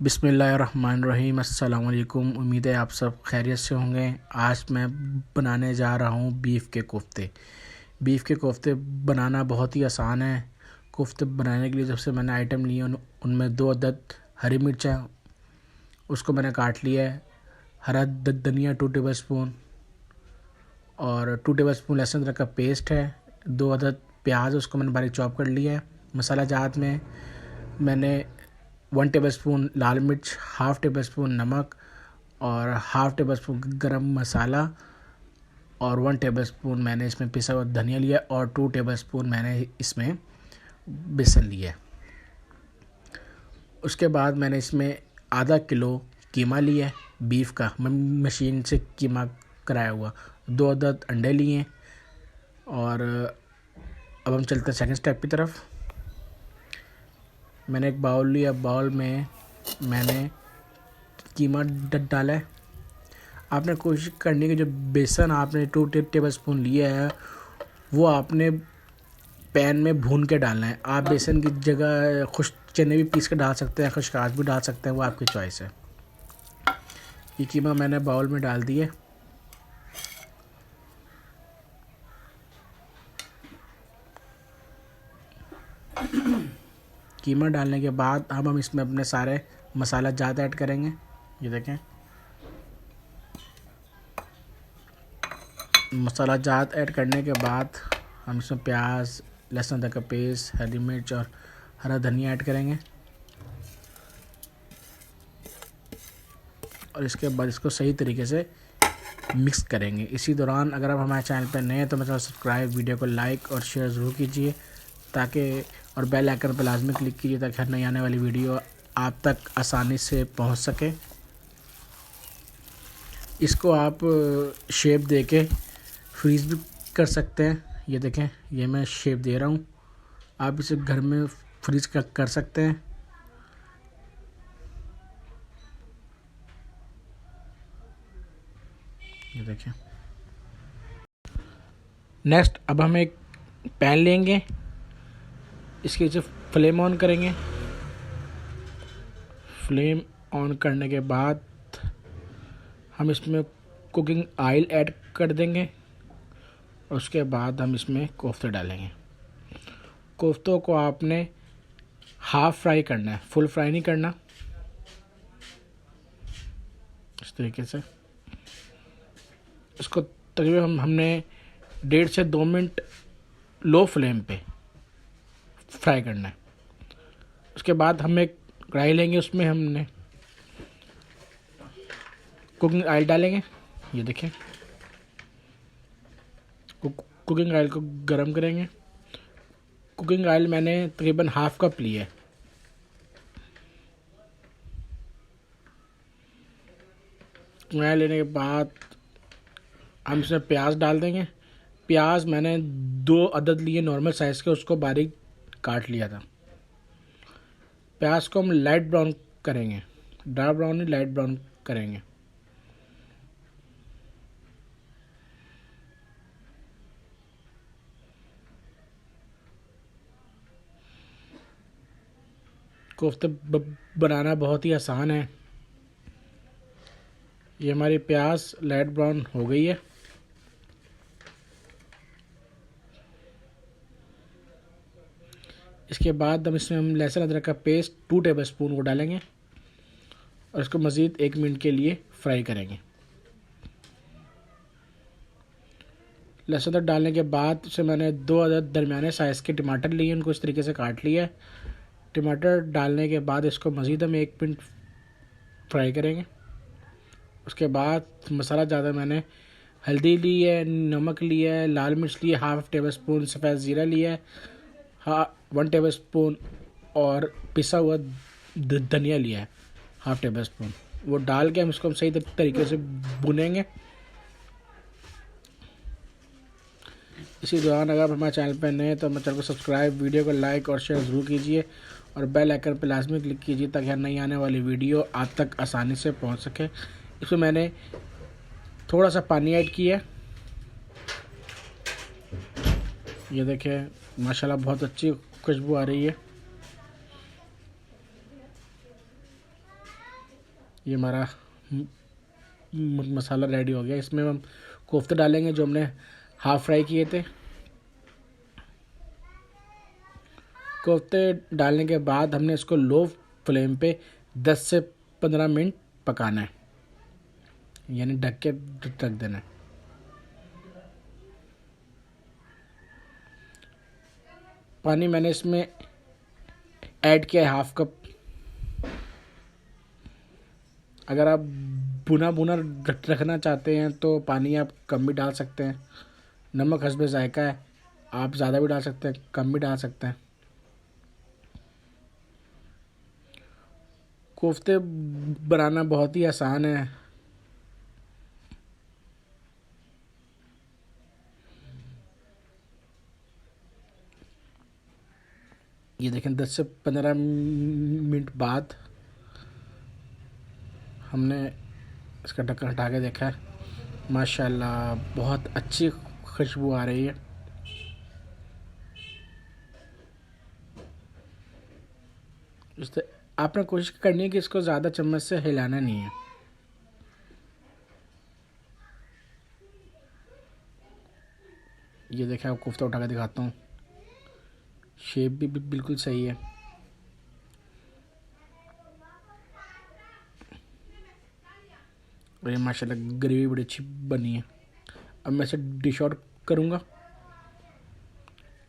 बिस्मिल्लाहिर्रहमानिर्रहीम। अस्सलाम वालेकुम। उम्मीद है आप सब खैरियत से होंगे। आज मैं बनाने जा रहा हूँ बीफ़ के कोफ्ते। बीफ़ के कोफ्ते बनाना बहुत ही आसान है। कोफ्ते बनाने के लिए सबसे मैंने आइटम लिए उनमें 2 अदद हरी मिर्चा, उसको मैंने काट लिया है। हरा धनिया 2 टेबल स्पून और 2 टेबल स्पून लहसुन अदरक का पेस्ट है। 2 अदद प्याज, उसको मैंने बारीक चॉप कर लिया है। मसाला जात में मैंने 1 टेबल स्पून लाल मिर्च, हाफ़ टेबल स्पून नमक और हाफ़ टेबल स्पून गरम मसाला और 1 टेबल स्पून मैंने इसमें पिसा हुआ धनिया लिया और 2 टेबल स्पून मैंने इसमें बेसन लिया। उसके बाद मैंने इसमें आधा किलो कीमा लिया है बीफ का, मैं मशीन से कीमा कराया हुआ। 2 अदद अंडे लिए और अब हम चलते हैं सेकंड स्टेप की तरफ। मैंने एक बाउल लिया, बाउल में मैंने कीमा डाला है। आपने कोशिश करनी है कि जो बेसन आपने 2 टेबल स्पून लिया है वो आपने पैन में भून के डालना है। आप बेसन की जगह खुश चने भी पीस के डाल सकते हैं, खशकास भी डाल सकते हैं, वो आपकी चॉइस है। ये कीमा मैंने बाउल में डाल दिए। कीमा डालने के बाद हम इसमें अपने सारे मसाला ज़्यादा ऐड करेंगे। ये देखें, मसाला जात ऐड करने के बाद हम इसमें प्याज, लहसुन अदरक का पेस्ट, हरी मिर्च और हरा धनिया ऐड करेंगे और इसके बाद इसको सही तरीके से मिक्स करेंगे। इसी दौरान अगर आप हमारे चैनल पर नए हैं तो मतलब सब्सक्राइब, वीडियो को लाइक और शेयर ज़रूर कीजिए ताकि और बेल आइकन पर लाजमी क्लिक कीजिए ताकि हर नई आने वाली वीडियो आप तक आसानी से पहुंच सके। इसको आप शेप दे के फ्रीज़ भी कर सकते हैं। ये देखें, ये मैं शेप दे रहा हूँ, आप इसे घर में फ्रीज कर सकते हैं। ये देखें। नेक्स्ट अब हम एक पैन लेंगे, इसके नीचे फ्लेम ऑन करेंगे। फ्लेम ऑन करने के बाद हम इसमें कुकिंग ऑयल ऐड कर देंगे। उसके बाद हम इसमें कोफ्ते डालेंगे। कोफ्तों को आपने हाफ़ फ्राई करना है, फुल फ्राई नहीं करना। इस तरीके से इसको तकरीबन हमने 1.5 से 2 मिनट लो फ्लेम पे फ्राई करना है। उसके बाद हम एक कढ़ाई लेंगे, उसमें हमने कुकिंग ऑयल डालेंगे। ये देखें, कुकिंग ऑयल को गरम करेंगे। कुकिंग ऑयल मैंने तकरीबन हाफ़ कप लिया है। ऑयल लेने के बाद हम इसमें प्याज डाल देंगे। प्याज मैंने 2 अदद लिए नॉर्मल साइज़ के, उसको बारीक काट लिया था। प्याज को हम लाइट ब्राउन करेंगे, डार्क ब्राउन नहीं, लाइट ब्राउन करेंगे। कोफ्ते बनाना बहुत ही आसान है। ये हमारी प्याज लाइट ब्राउन हो गई है। इसके बाद हम लहसुन अदरक का पेस्ट 2 टेबल स्पून को डालेंगे और इसको मज़ीद 1 मिनट के लिए फ्राई करेंगे। लहसुन अदरक डालने के बाद इसे मैंने 2 अदद दरमियाने साइज़ के टमाटर लिए, उनको इस तरीके से काट लिया है। टमाटर डालने के बाद इसको मज़ीद हम 1 मिनट फ्राई करेंगे। उसके बाद मसाला ज़्यादा मैंने हल्दी ली है, नमक लिया है, लाल मिर्च लिए, हाफ़ टेबल स्पून सफ़ेद ज़ीरा लिया है, 1 टेबल स्पून और पिसा हुआ धनिया लिया है, हाफ़ टेबल स्पून। वो डाल के हम इसको सही तरीके से भुनेंगे। इसी दौरान अगर आप हमारे चैनल पर नए हैं तो हमारे चैनल को सब्सक्राइब, वीडियो को लाइक और शेयर ज़रूर कीजिए और बेल आइकन पर लाजमी क्लिक कीजिए ताकि हर नई आने वाली वीडियो आप तक आसानी से पहुंच सके। इसमें मैंने थोड़ा सा पानी ऐड किया। ये देखें, माशाल्लाह बहुत अच्छी खुशबू आ रही है। ये हमारा मसाला रेडी हो गया। इसमें हम कोफ्ते डालेंगे जो हमने हाफ फ्राई किए थे। कोफ्ते डालने के बाद हमने इसको लो फ्लेम पे 10 से 15 मिनट पकाना है, यानी ढक के रख देना है। पानी मैंने इसमें ऐड किया है हाफ कप। अगर आप भुना भुना रखना चाहते हैं तो पानी आप कम भी डाल सकते हैं। नमक हस्बे जायका है, आप ज़्यादा भी डाल सकते हैं, कम भी डाल सकते हैं। कोफ्ते बनाना बहुत ही आसान है। ये देखें 10 से 15 मिनट बाद हमने इसका ढक्कन हटा के देखा है, माशाल्लाह बहुत अच्छी खुशबू आ रही है। इससे आपने कोशिश करनी है कि इसको ज़्यादा चम्मच से हिलाना नहीं है। ये देखें, आप कोफ्ता उठा के दिखाता हूँ, शेप भी बिल्कुल सही है। और ये माशाल्लाह ग्रेवी बड़ी अच्छी बनी है। अब मैं इसे डिश आउट करूँगा।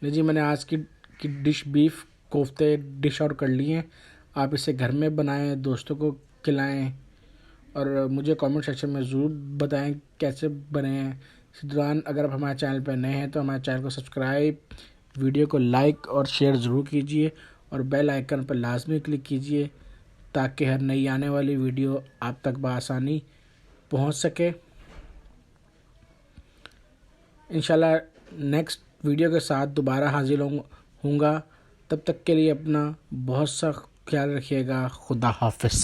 जी, मैंने आज की डिश बीफ कोफ्ते डिश आउट कर लिए हैं। आप इसे घर में बनाएं, दोस्तों को खिलाएं और मुझे कमेंट सेक्शन में ज़रूर बताएं कैसे बने हैं। इसी दौरान अगर आप हमारे चैनल पर नए हैं तो हमारे चैनल को सब्सक्राइब, वीडियो को लाइक और शेयर ज़रूर कीजिए और बेल आइकन पर लाजमी क्लिक कीजिए ताकि हर नई आने वाली वीडियो आप तक बआसानी पहुंच सके। इंशाल्लाह नेक्स्ट वीडियो के साथ दोबारा हाजिर होऊंगा। तब तक के लिए अपना बहुत सा ख्याल रखिएगा। खुदा हाफिज़।